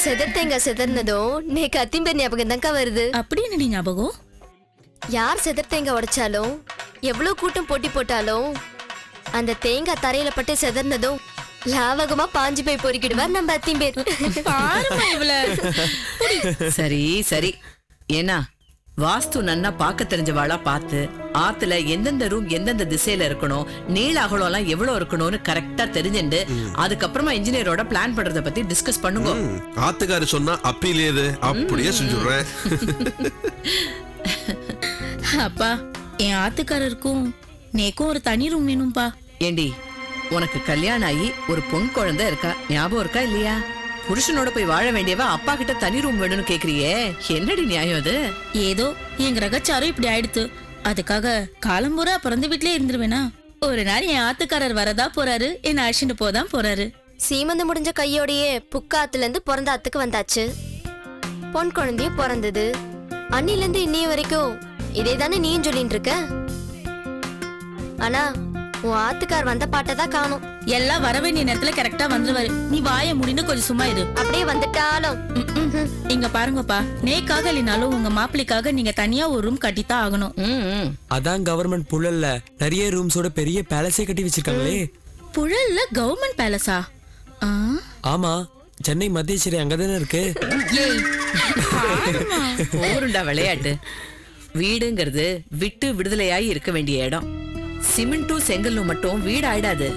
செதர் தேங்காய் செதர்னதும் நேக்கு அத்திம்பேர் ஞாபகம் தான்க்கா வருது. அப்படி என்ன ஞாபகம்? யார் செதர் தேங்காய் உடைச்சாலும் எவ்வளவு கூட்டம் போட்டி போட்டாலும் அந்த தேங்காய் தரையில பட்டு செதர்னதும் லாவகமா பாஞ்சு போய் பொறுக்கிடுவார் நம்ம அத்திம்பேர். சரி சரி, ஏன்னா வாஸ்து நன்னா பாக்க தெரிஞ்சவாளா பார்த்து ஆத்துல எந்தெந்த ரூம் எந்தெந்த திசையில இருக்கணும், நீள அகலம் எல்லாம் எவ்வளவு இருக்கணும்னு கரெக்டா தெரிஞ்சுண்டு அதுக்கப்புறமா இன்ஜினியரோட பிளான் பண்றத பத்தி டிஸ்கஸ் பண்ணுங்க. ஆத்துக்காரு சொன்னா அப்பீலேது அப்படியே செஞ்சுடுறேன். அப்பா, என் ஆத்துக்காரருக்கும் நேக்கும் ஒரு தனி ரூம் வேணும்பா. ஏண்டி, உனக்கு கல்யாணம் ஆகி ஒரு பொன் குழந்தை இருக்கா, ஞாபகம் இருக்கா இல்லையா? புருஷனோட போய் வாழ வேண்டியவ அப்பா கிட்ட தனி ரூம் வேணும்னு கேக்குறியே, என்னடி நியாயம் அது? ஏதோ என் கிரகச்சாரம் இப்படி ஆயிடுத்து, அதுக்காக காலம்பூரா பிறந்த வீட்லயே இருந்துருவேனா? ஒரு நாள் என் ஆத்துக்காரர் வரதா போறாரு, என்ன அழிச்சுட்டு போதான் போறாரு. சீமந்து முடிஞ்ச கையோடையே புக்காத்துல இருந்து பிறந்த அத்துக்கு வந்தாச்சு. பொன் குழந்தையும் பிறந்தது. அன்னில இருந்து இன்னைய வரைக்கும் இதே தானே நீயும் சொல்லிட்டு இருக்க. ஆனா உன் ஆத்துக்கார் வந்த பாட்டதான் காணும். எல்லாம் வர வேண்டிய நேரத்துல கரெக்டா வந்துருவாரு. நீ வாய முடின்னு கொஞ்சம் சும்மா இரு. அப்படியே வந்துட்டாலும் இங்க பாருங்கப்பா, நேக்காக இல்லைனாலும் உங்க மாப்பிள்ளைக்காக நீங்க தனியா ஒரு ரூம் கட்டித்தான் ஆகணும். அதான் கவர்மெண்ட் புழல்ல நிறைய ரூம்ஸோட பெரிய பேலஸே கட்டி வச்சிருக்காங்களே. புழல்ல கவர்மெண்ட் பேலஸா? ஆமா, சென்னை மத்தியச்சேரி அங்கதானே இருக்கு. ஊருண்டா விளையாட்டு. வீடுங்கிறது விட்டு விடுதலையாய் இருக்க வேண்டிய இடம். சிமெண்ட்டும் செங்கல்லும் மட்டும் வீடு ஆயிடாது.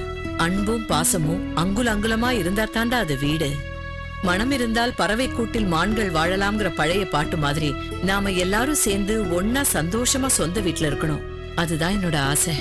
அன்பும் பாசமும் அங்குல அங்குலமா இருந்தா தாண்டா அது வீடு. மனம் இருந்தால் பறவை கூட்டில் மான்கள் வாழலாம்ங்கிற பழைய பாட்டு மாதிரி நாம எல்லாரும் சேர்ந்து ஒன்னா சந்தோஷமா சொந்த வீட்டுல இருக்கணும். அதுதான் என்னோட ஆசை.